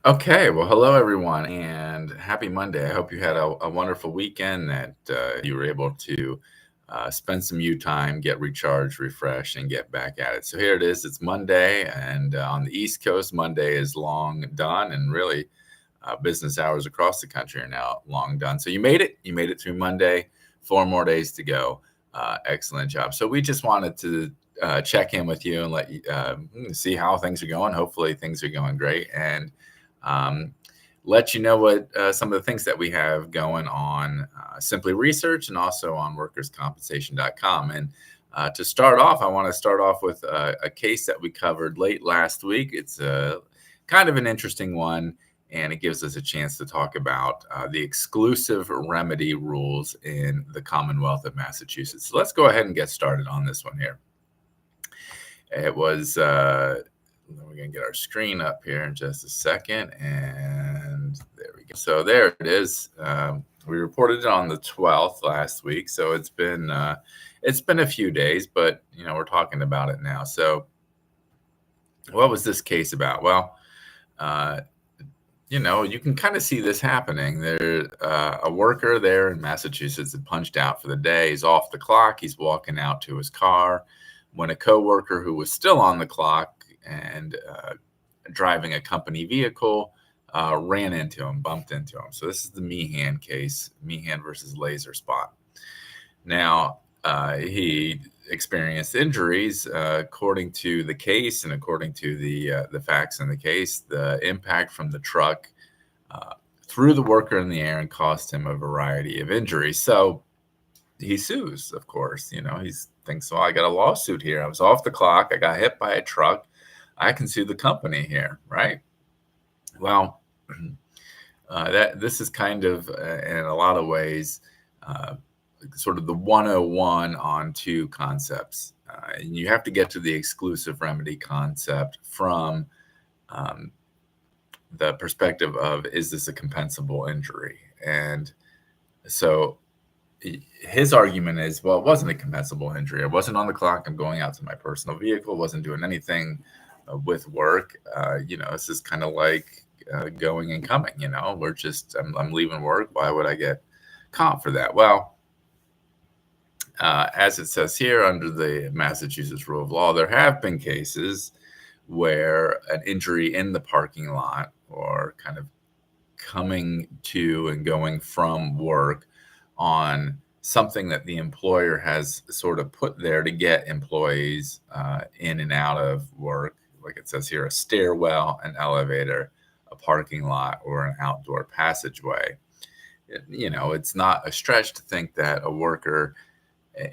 Okay, well, hello everyone, and happy Monday. I hope you had a wonderful weekend that you were able to spend some you time, get recharged, refreshed, and get back at it. So here it is. It's Monday, and on the East Coast, Monday is long done, and really, business hours across the country are now long done. So you made it. You made it through Monday. 4 more days to go. Excellent job. So we just wanted to check in with you and let you see how things are going. Hopefully, things are going great, and um, let you know what some of the things that we have going on Simply Research and also on workerscompensation.com. And to start off, I want to start off with a case that we covered late last week. It's kind of an interesting one, and it gives us a chance to talk about the exclusive remedy rules in the Commonwealth of Massachusetts. So let's go ahead and get started on this one here. It was we're going to get our screen up here in just a second, and there we go. So there it is. We reported it on the 12th last week, so it's been a few days, but we're talking about it now. So what was this case about? Well, uh, you can kind of see this happening. There, a worker there in Massachusetts had punched out for the day. He's off the clock. He's walking out to his car when a coworker who was still on the clock and driving a company vehicle ran into him, bumped into him. So this is the Meehan case, Meehan versus Laser Spot. Now, he experienced injuries. According to the case and according to the facts in the case, the impact from the truck threw the worker in the air and caused him a variety of injuries. So he sues, of course. He thinks, well, I got a lawsuit here. I was off the clock. I got hit by a truck. I can sue the company here, right? Well, that this is kind of, in a lot of ways, sort of the 101 on two concepts. And you have to get to the exclusive remedy concept from the perspective of, is this a compensable injury? And so his argument is, well, it wasn't a compensable injury. I wasn't on the clock. I'm going out to my personal vehicle, wasn't doing anything with work. This is kind of like going and coming, I'm leaving work. Why would I get comp for that? Well, as it says here, under the Massachusetts rule of law, there have been cases where an injury in the parking lot or kind of coming to and going from work on something that the employer has sort of put there to get employees in and out of work, like it says here, a stairwell, an elevator, a parking lot, or an outdoor passageway. It's not a stretch to think that a worker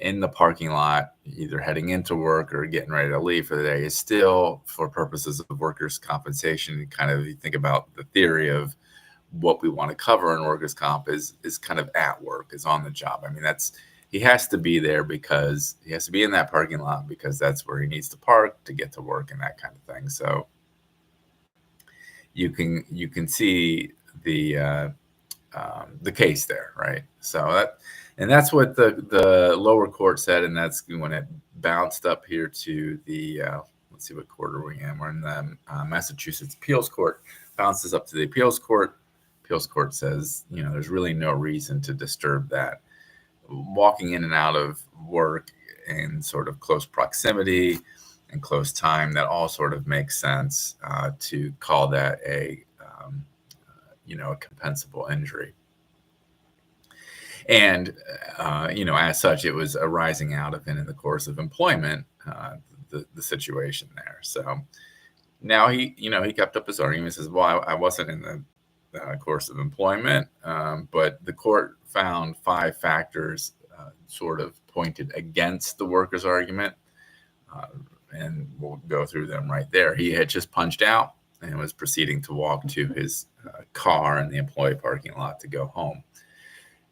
in the parking lot, either heading into work or getting ready to leave for the day, is still, for purposes of workers' compensation, kind of, you think about the theory of what we want to cover in workers' comp is kind of at work, is on the job. I mean, he has to be there because he has to be in that parking lot because that's where he needs to park to get to work and that kind of thing. So you can see the case there, right? So that's what the lower court said, and that's when it bounced up here to the let's see what court are we in. We're in the Massachusetts Appeals Court. Bounces up to the Appeals Court. Appeals Court says, there's really no reason to disturb that. Walking in and out of work in sort of close proximity and close time, that all sort of makes sense to call that a compensable injury. And, as such, it was arising out of and in the course of employment, the situation there. So now he kept up his argument. He says, well, I wasn't in the course of employment, but the court found 5 factors sort of pointed against the worker's argument, and we'll go through them right there. He had just punched out and was proceeding to walk to his car in the employee parking lot to go home.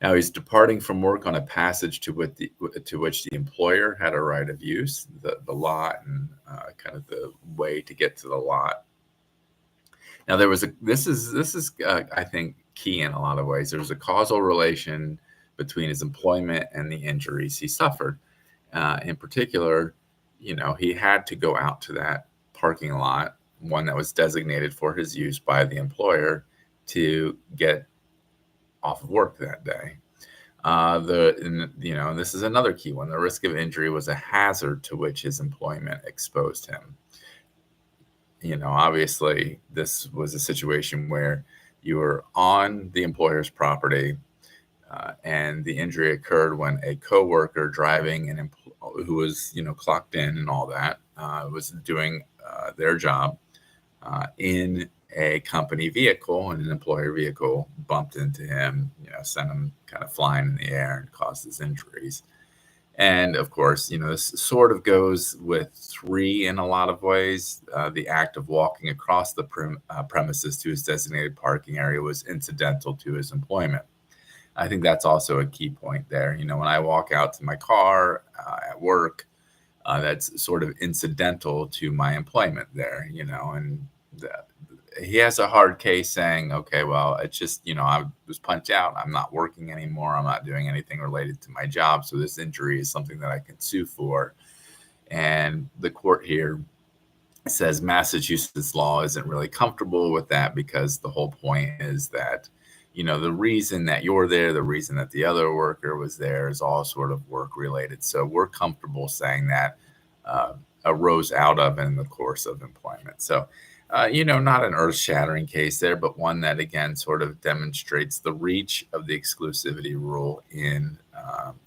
Now he's departing from work on a passage to which the employer had a right of use, the lot, and kind of the way to get to the lot. Now this is I think key in a lot of ways. There was a causal relation between his employment and the injuries he suffered. In particular, he had to go out to that parking lot one that was designated for his use by the employer to get off of work that day. And this is another key one. The risk of injury was a hazard to which his employment exposed him. Obviously, this was a situation where you were on the employer's property, and the injury occurred when a coworker driving who was, clocked in and all that, was doing their job in a company vehicle, and an employer vehicle bumped into him, sent him kind of flying in the air and caused his injuries. And of course, this sort of goes with 3 in a lot of ways. The act of walking across the premises to his designated parking area was incidental to his employment. I think that's also a key point there. When I walk out to my car at work, that's sort of incidental to my employment there, and he has a hard case saying, okay, well, it's just, I was punched out. I'm not working anymore. I'm not doing anything related to my job. So this injury is something that I can sue for. And the court here says Massachusetts law isn't really comfortable with that, because the whole point is that, the reason that you're there, the reason that the other worker was there is all sort of work related. So we're comfortable saying that arose out of in the course of employment. So not an earth-shattering case there, but one that, again, sort of demonstrates the reach of the exclusivity rule in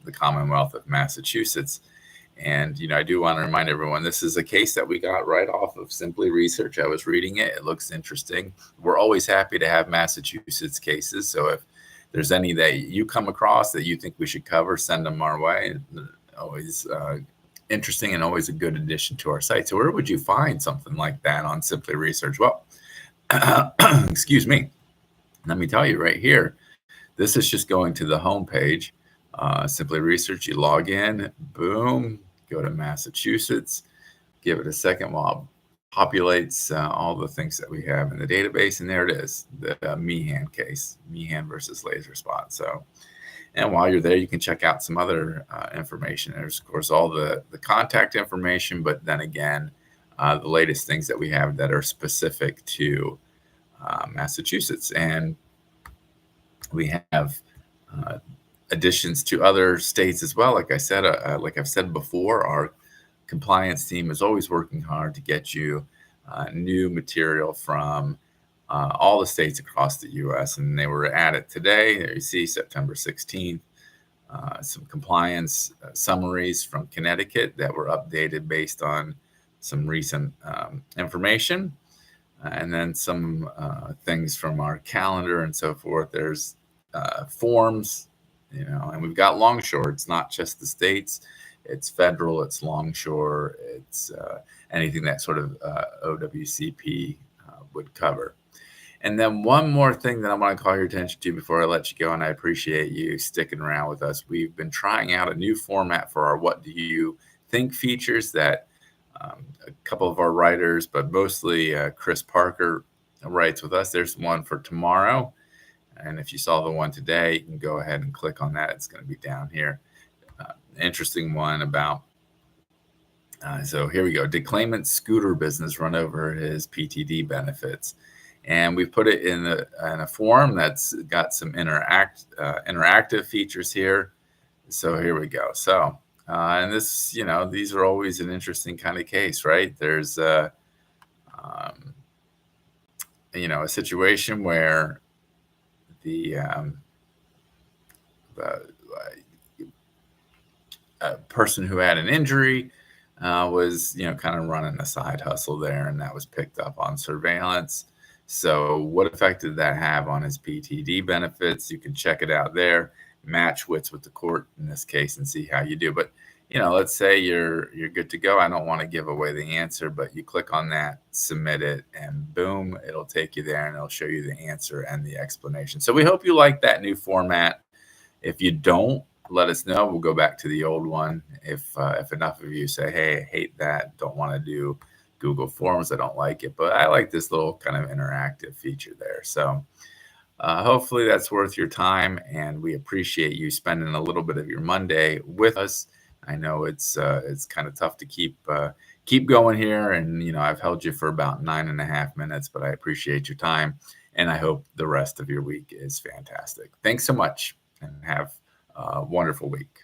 the Commonwealth of Massachusetts. And, I do want to remind everyone, this is a case that we got right off of Simply Research. I was reading it. It looks interesting. We're always happy to have Massachusetts cases. So if there's any that you come across that you think we should cover, send them our way. Always interesting and always a good addition to our site. So where would you find something like that on Simply Research? Well, excuse me. Let me tell you right here, this is just going to the home page, Simply Research. You log in, boom, go to Massachusetts, give it a second while it populates all the things that we have in the database. And there it is, the Meehan case, Meehan versus Laser Spot. So, and while you're there, you can check out some other information. There's, of course, all the contact information, but then again, the latest things that we have that are specific to Massachusetts. And we have additions to other states as well. Like I said, like I've said before, our compliance team is always working hard to get you new material from all the states across the U.S. And they were at it today. There you see September 16th. Some compliance summaries from Connecticut that were updated based on some recent information. And then some things from our calendar and so forth. There's forms, and we've got longshore. It's not just the states. It's federal, it's longshore, it's anything that sort of OWCP would cover. And then one more thing that I want to call your attention to before I let you go, and I appreciate you sticking around with us. We've been trying out a new format for our What Do You Think features that a couple of our writers, but mostly Chris Parker writes with us. There's one for tomorrow. And if you saw the one today, you can go ahead and click on that. It's going to be down here. Interesting one about, so here we go. Did claimant's scooter business run over his PTD benefits? And we put it in a form that's got some interactive features here. So here we go. So, and this, these are always an interesting kind of case, right? There's a situation where the person who had an injury was, kind of running a side hustle there, and that was picked up on surveillance. So what effect did that have on his PTD benefits? You can check it out there, match wits with the court in this case, and see how you do. But, let's say you're good to go. I don't want to give away the answer, but you click on that, submit it, and boom, it'll take you there, and it'll show you the answer and the explanation. So we hope you like that new format. If you don't, let us know. We'll go back to the old one. If enough of you say, hey, I hate that, don't want to do Google Forms, I don't like it, but I like this little kind of interactive feature there. So hopefully that's worth your time, and we appreciate you spending a little bit of your Monday with us. I know it's kind of tough to keep keep going here. And, I've held you for about 9.5 minutes, but I appreciate your time. And I hope the rest of your week is fantastic. Thanks so much and have a wonderful week.